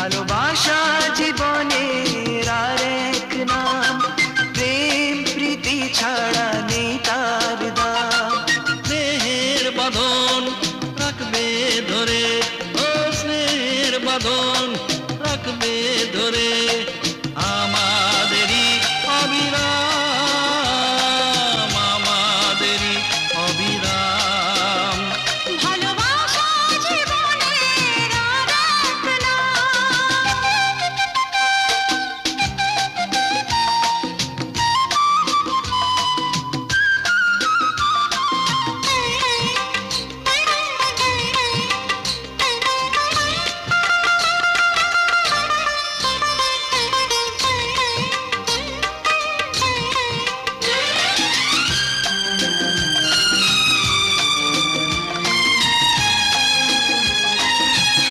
ভালোবাসা জীবনের আর এক নাম, প্রেম প্রীতি ছাড়া নেই তার দাম। স্নেহের বাঁধন রাখবে ধরে, ও স্নেহের বাঁধন রাখবে ধরে।